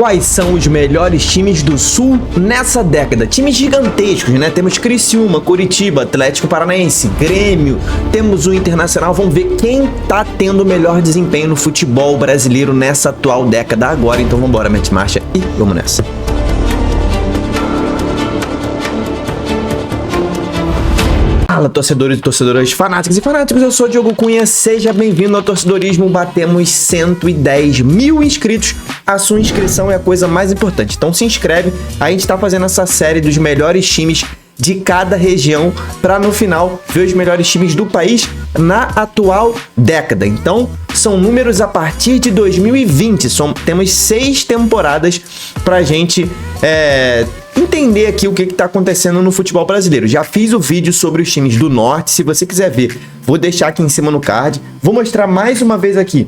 Quais são os melhores times do Sul nessa década? Times gigantescos, né? Temos Criciúma, Coritiba, Atlético Paranaense, Grêmio, temos o Internacional. Vamos ver quem tá tendo o melhor desempenho no futebol brasileiro nessa atual década agora. Então vamos embora, mete marcha e vamos nessa. Fala, torcedores e torcedoras, fanáticos e fanáticos, eu sou o Diogo Cunha, seja bem-vindo ao Torcedorismo. Batemos 110 mil inscritos, a sua inscrição é a coisa mais importante, então se inscreve. A gente tá fazendo essa série dos melhores times de cada região para no final ver os melhores times do país na atual década. Então são números a partir de 2020, temos 6 temporadas pra gente entender aqui o que está acontecendo no futebol brasileiro. Já fiz o vídeo sobre os times do Norte, se você quiser ver, vou deixar aqui em cima no card. Vou mostrar mais uma vez aqui,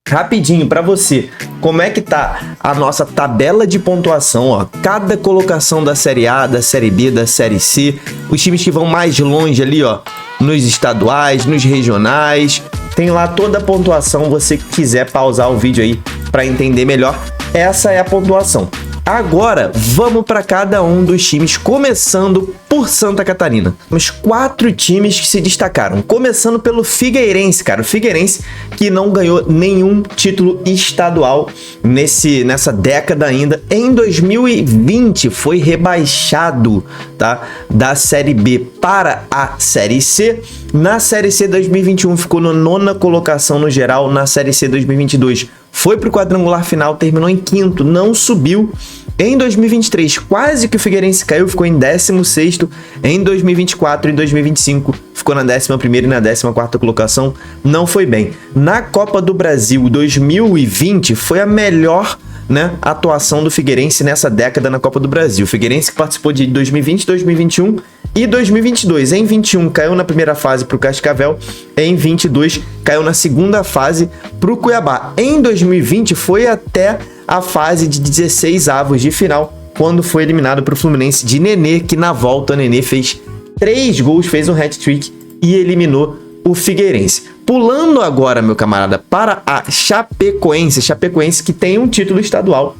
rapidinho, para você, como é que tá a nossa tabela de pontuação, ó. Cada colocação da Série A, da Série B, da Série C, os times que vão mais longe ali, ó, nos estaduais, nos regionais, tem lá toda a pontuação. Você que quiser pausar o vídeo aí para entender melhor, essa é a pontuação. Agora, vamos para cada um dos times, começando por Santa Catarina. Temos 4 times que se destacaram, começando pelo Figueirense, cara. O Figueirense que não ganhou nenhum título estadual nessa década ainda. Em 2020 foi rebaixado, tá, da Série B para a Série C. Na Série C 2021 ficou na 9ª colocação no geral. Na Série C 2022 foi pro quadrangular final, terminou em 5º, não subiu. Em 2023, quase que o Figueirense caiu, ficou em 16º. Em 2024 e 2025, ficou na 11ª e na 14ª colocação, não foi bem. Na Copa do Brasil 2020, foi a melhor, né, atuação do Figueirense nessa década na Copa do Brasil. O Figueirense que participou de 2020, 2021 e 2022. Em 21 caiu na primeira fase para o Cascavel, em 22 caiu na segunda fase para o Cuiabá. Em 2020 foi até a fase de 16avos de final, quando foi eliminado para o Fluminense de Nenê, que na volta Nenê fez 3 gols, fez um hat-trick e eliminou o Figueirense. Pulando agora, meu camarada, para a Chapecoense. Chapecoense que tem um título estadual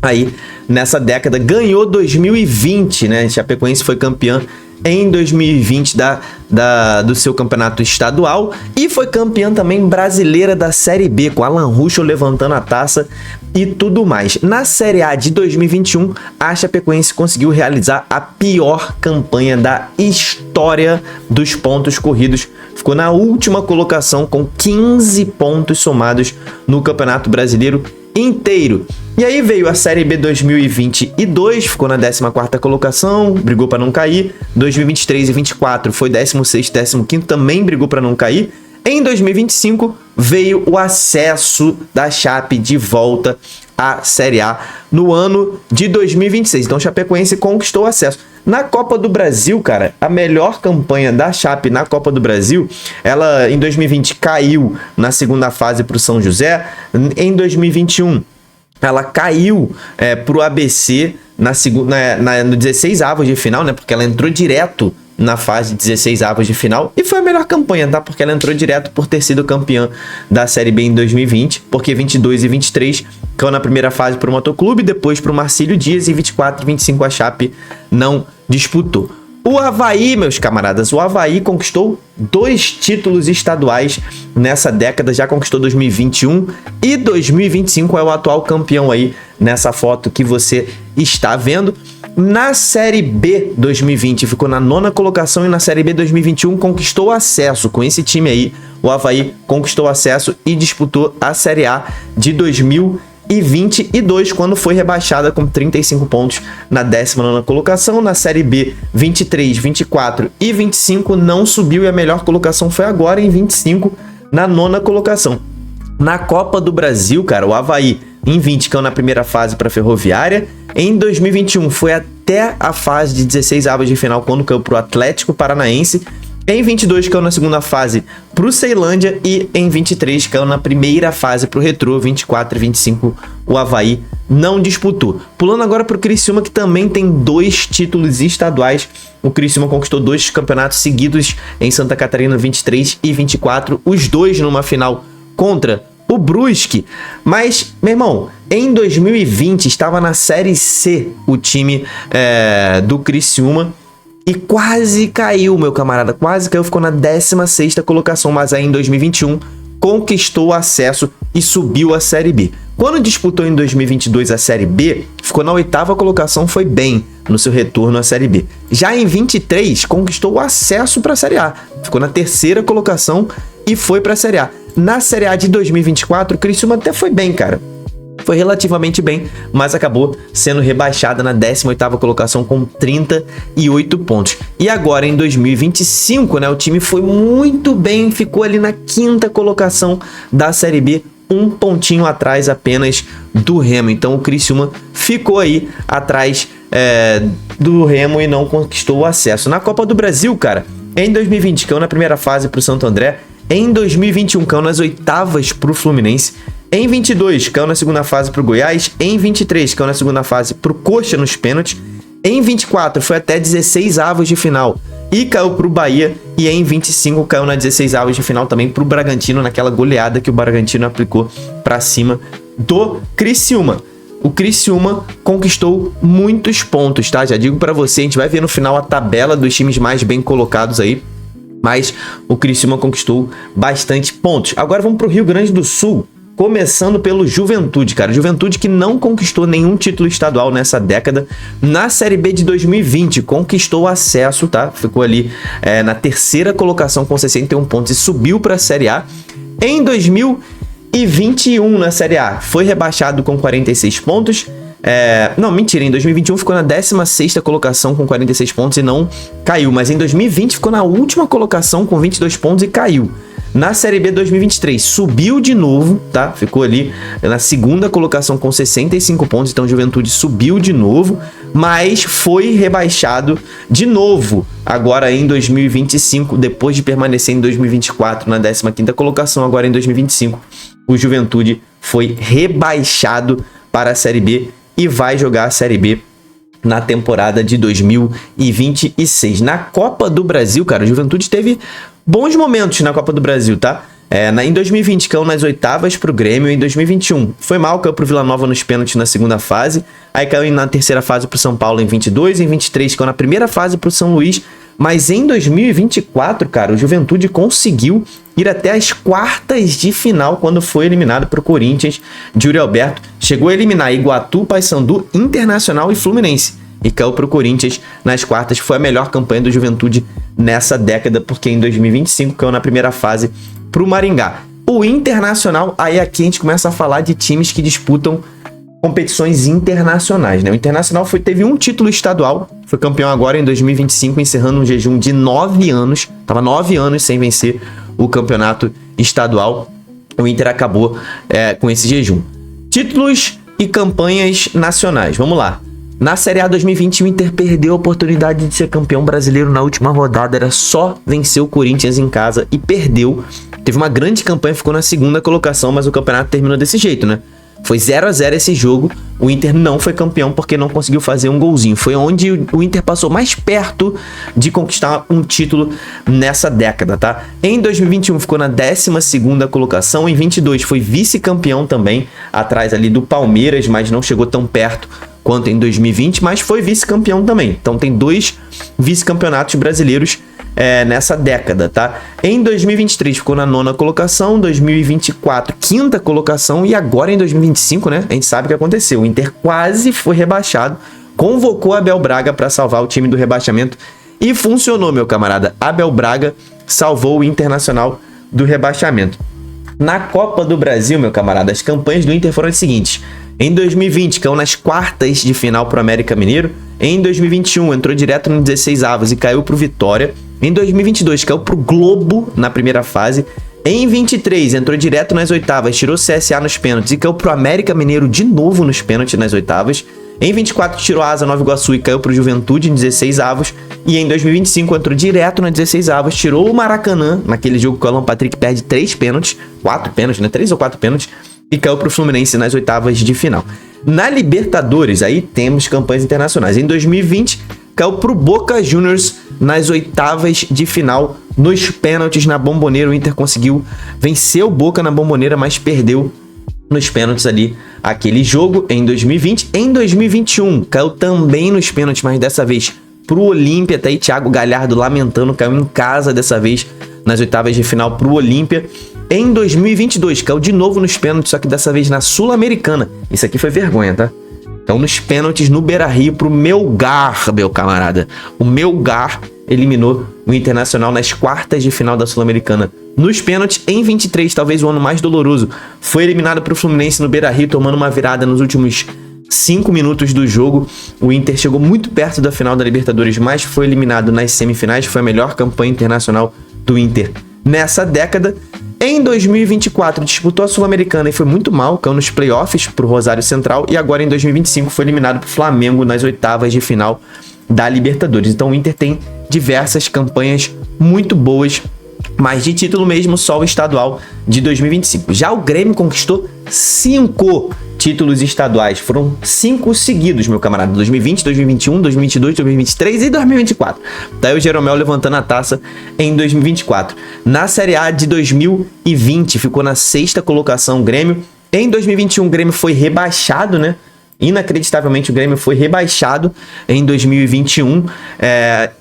aí nessa década, ganhou 2020, né? Chapecoense foi campeã em 2020 do seu campeonato estadual e foi campeã também brasileira da Série B, com Alan Ruschel levantando a taça e tudo mais. Na Série A de 2021, a Chapecoense conseguiu realizar a pior campanha da história dos pontos corridos. Ficou na última colocação com 15 pontos somados no Campeonato Brasileiro inteiro. E aí veio a Série B 2022, ficou na 14ª colocação, brigou para não cair. 2023 e 24 foi 16º, 15º, também brigou para não cair. Em 2025 veio o acesso da Chape de volta à Série A no ano de 2026. Então, Chapecoense conquistou o acesso. Na Copa do Brasil, cara, a melhor campanha da Chape na Copa do Brasil, ela em 2020 caiu na segunda fase para o São José. Em 2021, ela caiu para o ABC no 16avos de final, né? Porque ela entrou direto na fase de 16avos de final e foi a melhor campanha, tá? Porque ela entrou direto por ter sido campeã da Série B em 2020, porque 22 e 23 caiu na primeira fase para o Motoclube, depois para o Marcílio Dias, e 24 e 25 a Chape não disputou. O Avaí, meus camaradas, o Avaí conquistou 2 títulos estaduais nessa década, já conquistou 2021 e 2025, é o atual campeão aí nessa foto que você está vendo. Na Série B 2020 ficou na 9ª colocação e na Série B 2021 conquistou acesso. Com esse time aí, o Avaí conquistou acesso e disputou a Série A de 2022, quando foi rebaixada com 35 pontos na 19ª colocação. Na Série B 23, 24 e 25 não subiu e a melhor colocação foi agora em 25, na 9ª colocação. Na Copa do Brasil, cara, o Avaí em 20 caiu na primeira fase para a Ferroviária. Em 2021 foi até a fase de 16avos de final, quando caiu para o Atlético Paranaense. Em 22 caiu na segunda fase para o Ceilândia e em 23 caiu na primeira fase para o Retrô. 24 e 25 o Avaí não disputou. Pulando agora para o Criciúma, que também tem 2 títulos estaduais. O Criciúma conquistou 2 campeonatos seguidos em Santa Catarina, 23 e 24, os 2 numa final contra o Brusque. Mas, meu irmão, em 2020 estava na Série C o time do Criciúma e quase caiu, meu camarada, quase caiu, ficou na 16ª colocação, mas aí em 2021 conquistou o acesso e subiu a Série B. Quando disputou em 2022 a Série B, ficou na 8ª colocação, foi bem no seu retorno à Série B. Já em 23, conquistou o acesso para a Série A, ficou na 3ª colocação e foi para a Série A. Na Série A de 2024, o Criciúma até foi bem, cara. Foi relativamente bem, mas acabou sendo rebaixada na 18ª colocação com 38 pontos. E agora em 2025, né, o time foi muito bem, ficou ali na 5ª colocação da Série B, um pontinho atrás apenas do Remo. Então o Criciúma ficou aí atrás do Remo e não conquistou o acesso. Na Copa do Brasil, cara, em 2020 caiu na primeira fase para o Santo André, em 2021 caiu nas 8ª para o Fluminense, em 22 caiu na segunda fase para o Goiás, em 23 caiu na segunda fase para o Coxa nos pênaltis, em 24 foi até 16avos de final e caiu para o Bahia, e em 25 caiu na 16avos de final também para o Bragantino, naquela goleada que o Bragantino aplicou para cima do Criciúma. O Criciúma conquistou muitos pontos, tá? Já digo para você, a gente vai ver no final a tabela dos times mais bem colocados aí, mas o Criciúma conquistou bastante pontos. Agora vamos para o Rio Grande do Sul, começando pelo Juventude, cara. Juventude que não conquistou nenhum título estadual nessa década. Na Série B de 2020, conquistou acesso, tá? Ficou ali na 3ª colocação com 61 pontos e subiu para a Série A. Em 2021, na Série A, foi rebaixado com 46 pontos. Não, mentira, em 2021 ficou na 16ª colocação com 46 pontos e não caiu, mas em 2020 ficou na última colocação com 22 pontos e caiu. Na Série B 2023 subiu de novo, tá? Ficou ali na 2ª colocação com 65 pontos, então Juventude subiu de novo, mas foi rebaixado de novo agora em 2025, depois de permanecer em 2024 na 15ª colocação. Agora em 2025 o Juventude foi rebaixado para a Série B e vai jogar a Série B na temporada de 2026. Na Copa do Brasil, cara, o Juventude teve bons momentos na Copa do Brasil, tá? Em 2020 caiu nas 8ª pro Grêmio, em 2021 foi mal, caiu pro Vila Nova nos pênaltis na segunda fase, aí caiu na 3ª fase pro São Paulo em 22, em 23 caiu na primeira fase pro São Luís, mas em 2024, cara, o Juventude conseguiu ir até as quartas de final quando foi eliminado pro Corinthians de Yuri Alberto, chegou a eliminar Iguatu, Paysandu, Internacional e Fluminense, e caiu pro Corinthians nas quartas. Foi a melhor campanha do Juventude nessa década, porque em 2025 caiu na primeira fase pro Maringá. O Internacional, aí aqui a gente começa a falar de times que disputam competições internacionais, né? O Internacional teve um título estadual, foi campeão agora em 2025, encerrando um jejum de 9 anos, tava 9 anos sem vencer o campeonato estadual. O Inter acabou com esse jejum. Títulos e campanhas nacionais, vamos lá. Na Série A 2020, o Inter perdeu a oportunidade de ser campeão brasileiro na última rodada, era só vencer o Corinthians em casa e perdeu. Teve uma grande campanha, ficou na 2ª colocação, mas o campeonato terminou desse jeito, né? Foi 0-0 esse jogo, o Inter não foi campeão porque não conseguiu fazer um golzinho. Foi onde o Inter passou mais perto de conquistar um título nessa década, tá? Em 2021 ficou na 12ª colocação, em 22 foi vice-campeão também, atrás ali do Palmeiras, mas não chegou tão perto quanto em 2020, mas foi vice-campeão também. Então tem 2 vice-campeonatos brasileiros nessa década, tá? Em 2023 ficou na 9ª colocação, 2024 5ª colocação e agora em 2025, né? A gente sabe o que aconteceu. O Inter quase foi rebaixado, convocou Abel Braga para salvar o time do rebaixamento e funcionou, meu camarada. Abel Braga salvou o Internacional do rebaixamento. Na Copa do Brasil, meu camarada, as campanhas do Inter foram as seguintes. Em 2020, caiu nas quartas de final para o América Mineiro. Em 2021, entrou direto no 16avos e caiu para o Vitória. Em 2022, caiu para o Globo na primeira fase. Em 23, entrou direto nas oitavas, tirou o CSA nos pênaltis e caiu para o América Mineiro de novo nos pênaltis nas oitavas. Em 24, tirou a Asa Nova Iguaçu e caiu para o Juventude em 16avos. E em 2025, entrou direto na 16avos, tirou o Maracanã, naquele jogo que o Alan Patrick perde 3 pênaltis, 4 pênaltis, né? 3 ou 4 pênaltis, e caiu para o Fluminense nas oitavas de final. Na Libertadores, aí temos campanhas internacionais. Em 2020, caiu para o Boca Juniors nas oitavas de final, nos pênaltis na Bombonera. O Inter conseguiu vencer o Boca na Bombonera, mas perdeu nos pênaltis ali aquele jogo em 2020. Em 2021, caiu também nos pênaltis, mas dessa vez pro Olímpia. Tá aí Thiago Galhardo lamentando, caiu em casa dessa vez nas oitavas de final pro Olímpia. Em 2022, caiu de novo nos pênaltis, só que dessa vez na Sul-Americana. Isso aqui foi vergonha, tá? Então, nos pênaltis no Beira-Rio pro Melgar, meu camarada. O Melgar eliminou o Internacional nas quartas de final da Sul-Americana. Nos pênaltis, em 23, talvez o ano mais doloroso, foi eliminado pro Fluminense no Beira-Rio, tomando uma virada nos últimos 5 minutos do jogo. O Inter chegou muito perto da final da Libertadores, mas foi eliminado nas semifinais. Foi a melhor campanha internacional do Inter nessa década. Em 2024, disputou a Sul-Americana e foi muito mal, caiu nos playoffs pro Rosário Central. E agora, em 2025, foi eliminado pro Flamengo nas oitavas de final da Libertadores. Então, o Inter tem diversas campanhas muito boas, mas de título mesmo, só o estadual de 2025. Já o Grêmio conquistou 5 títulos estaduais. Foram 5 seguidos, meu camarada. 2020, 2021, 2022, 2023 e 2024. Daí o Jeromel levantando a taça em 2024. Na Série A de 2020, ficou na 6ª colocação o Grêmio. Em 2021, o Grêmio foi rebaixado, né? Inacreditavelmente, o Grêmio foi rebaixado em 2021.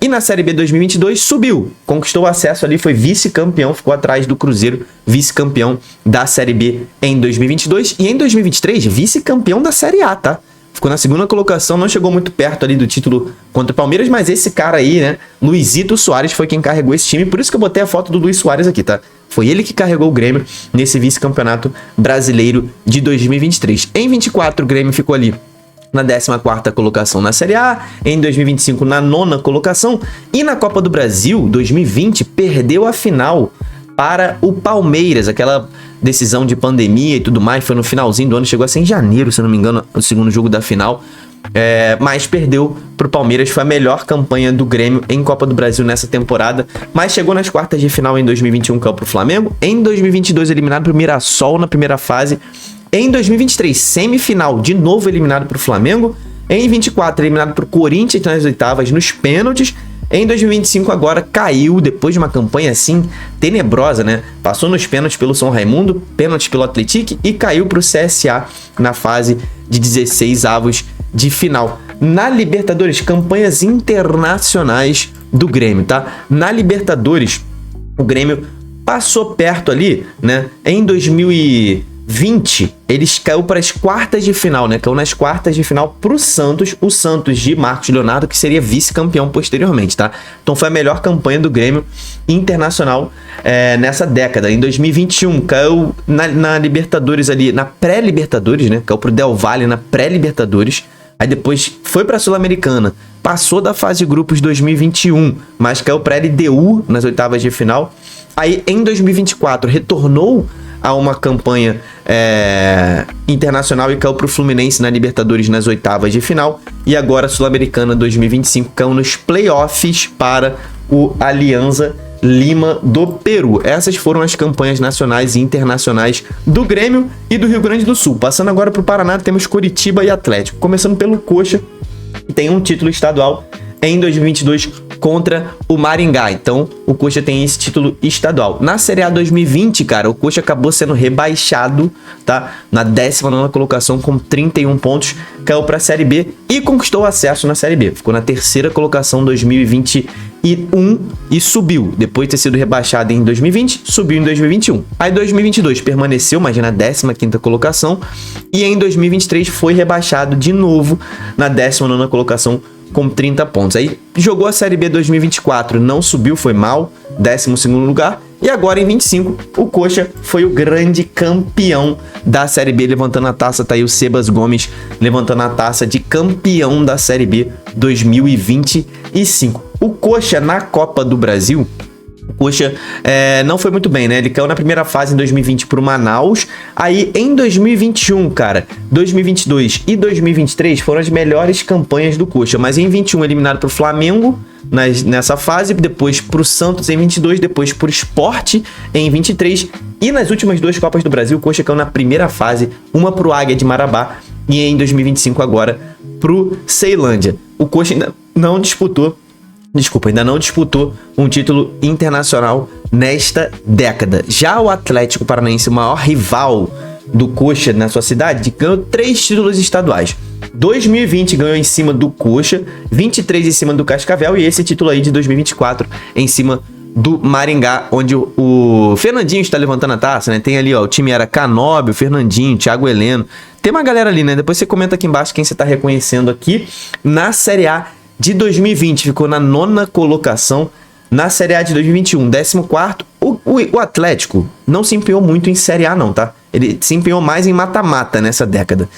E na Série B 2022 subiu, conquistou o acesso ali, foi vice-campeão, ficou atrás do Cruzeiro, vice-campeão da Série B em 2022. E em 2023, vice-campeão da Série A, tá? Ficou na 2ª colocação, não chegou muito perto ali do título contra o Palmeiras, mas esse cara aí, né, Luizito Soares, foi quem carregou esse time. Por isso que eu botei a foto do Luiz Soares aqui, tá? Foi ele que carregou o Grêmio nesse vice-campeonato brasileiro de 2023. Em 24, o Grêmio ficou ali na 14ª colocação na Série A, em 2025 na 9ª colocação, e na Copa do Brasil 2020 perdeu a final para o Palmeiras. Aquela decisão de pandemia e tudo mais foi no finalzinho do ano, chegou a ser em janeiro, se eu não me engano, o segundo jogo da final. Mas perdeu pro Palmeiras. Foi a melhor campanha do Grêmio em Copa do Brasil nessa temporada, mas chegou nas quartas de final em 2021, caiu pro Flamengo. Em 2022, eliminado pro Mirassol na primeira fase. Em 2023, semifinal, de novo eliminado pro Flamengo. Em 24, eliminado pro Corinthians nas oitavas, nos pênaltis. Em 2025, agora caiu, depois de uma campanha assim tenebrosa, né? Passou nos pênaltis pelo São Raimundo, pênaltis pelo Atlético e caiu pro CSA na fase de 16avos de final. Na Libertadores, campanhas internacionais do Grêmio, tá? Na Libertadores, o Grêmio passou perto ali, né? Em 2020, eles caiu para as quartas de final, né? Caiu nas quartas de final pro Santos, o Santos de Marcos Leonardo, que seria vice-campeão posteriormente, tá? Então foi a melhor campanha do Grêmio internacional nessa década. Em 2021, caiu na Libertadores ali, na pré-Libertadores, né? Caiu pro Del Valle na pré-Libertadores. Aí depois foi para a Sul-Americana, passou da fase de grupos 2021, mas caiu para a LDU nas oitavas de final. Aí em 2024 retornou a uma campanha internacional e caiu para o Fluminense na Libertadores nas oitavas de final. E agora a Sul-Americana 2025 caiu nos playoffs para o Alianza Lima do Peru. Essas foram as campanhas nacionais e internacionais do Grêmio e do Rio Grande do Sul. Passando agora para o Paraná, temos Coritiba e Atlético. Começando pelo Coxa, que tem um título estadual em 2022 contra o Maringá. Então, o Coxa tem esse título estadual. Na Série A 2020, cara, o Coxa acabou sendo rebaixado, tá? Na 19ª colocação com 31 pontos, caiu para a Série B e conquistou o acesso na Série B. Ficou na 3ª colocação 2021 e subiu. Depois de ter sido rebaixado em 2020, subiu em 2021. Aí 2022 permaneceu, mas na 15ª colocação, e em 2023 foi rebaixado de novo na 19ª colocação com 30 pontos. Aí jogou a Série B 2024, não subiu, foi mal, 12º lugar. E agora em 25, o Coxa foi o grande campeão da Série B, levantando a taça. Tá aí o Sebas Gomes levantando a taça de campeão da Série B 2025. O Coxa na Copa do Brasil, o Coxa não foi muito bem, né? Ele caiu na primeira fase em 2020 pro Manaus. Aí em 2021, cara, 2022 e 2023 foram as melhores campanhas do Coxa. Mas em 21 eliminado pro Flamengo nessa fase, depois pro Santos em 22, depois pro Sport em 23. E nas últimas 2 Copas do Brasil, o Coxa caiu na primeira fase, uma pro Águia de Marabá e em 2025 agora pro Ceilândia. O Coxa ainda não disputou Desculpa, ainda não disputou um título internacional nesta década. Já o Atlético Paranaense, o maior rival do Coxa na sua cidade, ganhou 3 títulos estaduais. 2020 ganhou em cima do Coxa, 23 em cima do Cascavel e esse título aí de 2024 em cima do Maringá, onde o Fernandinho está levantando a taça, né? Tem ali, ó, o time era Canóbio, Fernandinho, Thiago Heleno. Tem uma galera ali, né? Depois você comenta aqui embaixo quem você está reconhecendo aqui. Na Série A de 2020 ficou na 9ª colocação. Na Série A de 2021, 14º. O Atlético não se empenhou muito em Série A não, tá? Ele se empenhou mais em mata-mata nessa década.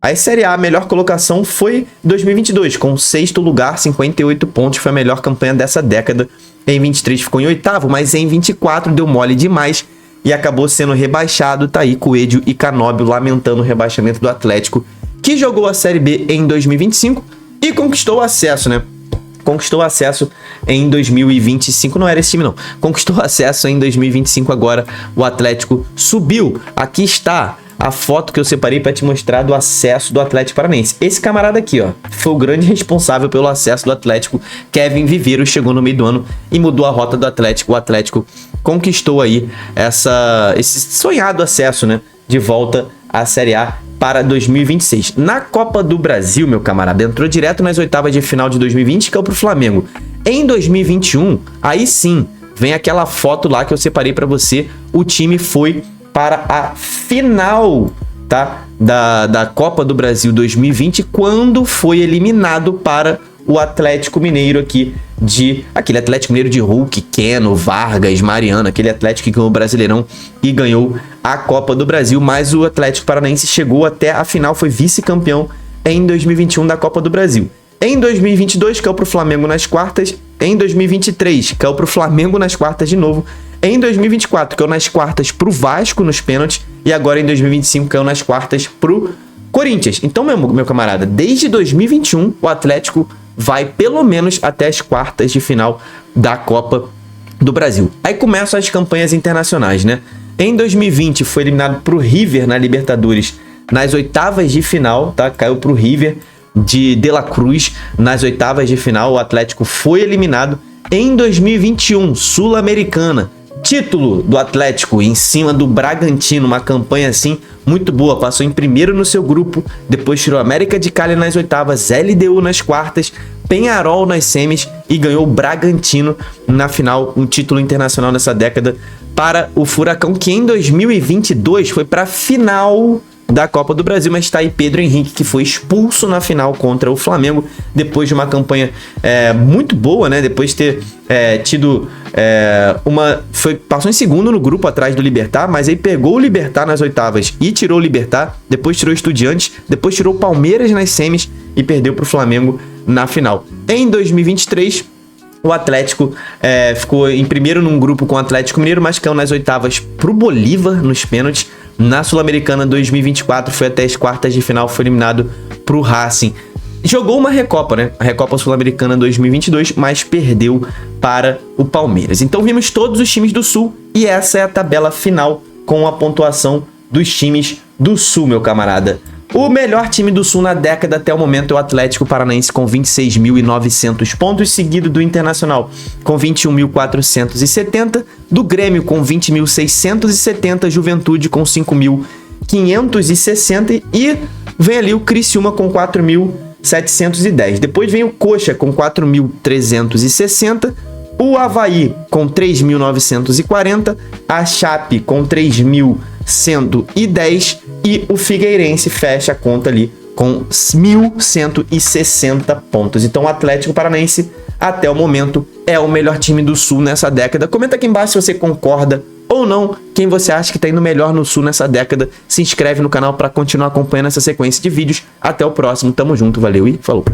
A Série A, a melhor colocação foi 2022, com 6º lugar, 58 pontos. Foi a melhor campanha dessa década. Em 23 ficou em 8º, mas em 24 deu mole demais e acabou sendo rebaixado. Tá aí Coelho e Canóbio lamentando o rebaixamento do Atlético, que jogou a Série B em 2025 e conquistou o acesso, né? Conquistou acesso em 2025, não era esse time não. Conquistou acesso em 2025 agora, o Atlético subiu. Aqui está a foto que eu separei para te mostrar do acesso do Atlético Paranaense. Esse camarada aqui, ó, foi o grande responsável pelo acesso do Atlético. Kevin Viveiro chegou no meio do ano e mudou a rota do Atlético. O Atlético conquistou aí esse sonhado acesso, né, de volta à Série A para 2026. Na Copa do Brasil, meu camarada, entrou direto nas oitavas de final de 2020, que é o pro Flamengo. Em 2021, aí sim, vem aquela foto lá que eu separei para você. O time foi para a final, tá, da Copa do Brasil 2020, quando foi eliminado para o Atlético Mineiro aqui, aquele Atlético Mineiro de Hulk, Keno, Vargas, Mariano, aquele Atlético que ganhou o Brasileirão e ganhou a Copa do Brasil, mas o Atlético Paranaense chegou até a final, foi vice-campeão em 2021 da Copa do Brasil. Em 2022, caiu para o Flamengo nas quartas. Em 2023, caiu para o Flamengo nas quartas de novo. Em 2024, caiu nas quartas para o Vasco nos pênaltis. E agora em 2025, caiu nas quartas para o Corinthians. Então, meu camarada, desde 2021, o Atlético vai pelo menos até as quartas de final da Copa do Brasil. Aí começam as campanhas internacionais, né? Em 2020, foi eliminado para o River na Libertadores nas oitavas de final, tá? Caiu para o River de La Cruz nas oitavas de final. O Atlético foi eliminado. Em 2021, Sul-Americana, título do Atlético em cima do Bragantino, uma campanha assim muito boa, passou em primeiro no seu grupo, depois tirou América de Cali nas oitavas, LDU nas quartas, Peñarol nas semis e ganhou o Bragantino na final, um título internacional nessa década para o Furacão, que em 2022 foi para a final da Copa do Brasil, mas está aí Pedro Henrique, que foi expulso na final contra o Flamengo, depois de uma campanha muito boa, né? Depois de ter tido passou em segundo no grupo atrás do Libertad, mas aí pegou o Libertad nas oitavas e tirou o Libertad, depois tirou o Estudiantes, depois tirou o Palmeiras nas semis e perdeu para o Flamengo na final. Em 2023, o Atlético ficou em primeiro num grupo com o Atlético Mineiro, mas caiu nas oitavas para o Bolívar nos pênaltis. Na Sul-Americana 2024 foi até as quartas de final, foi eliminado para o Racing. Jogou uma Recopa, né? A Recopa Sul-Americana 2022, mas perdeu para o Palmeiras. Então vimos todos os times do Sul e essa é a tabela final com a pontuação dos times do Sul, meu camarada. O melhor time do Sul na década até o momento é o Atlético Paranaense com 26.900 pontos, seguido do Internacional com 21.470, do Grêmio com 20.670, Juventude com 5.560 e vem ali o Criciúma com 4.710. Depois vem o Coxa com 4.360, o Avaí com 3.940, a Chape com 3.110 e o Figueirense fecha a conta ali com 1.160 pontos. Então o Atlético Paranaense, até o momento, é o melhor time do Sul nessa década. Comenta aqui embaixo se você concorda ou não, quem você acha que está indo melhor no Sul nessa década. Se inscreve no canal para continuar acompanhando essa sequência de vídeos. Até o próximo, tamo junto, valeu e falou!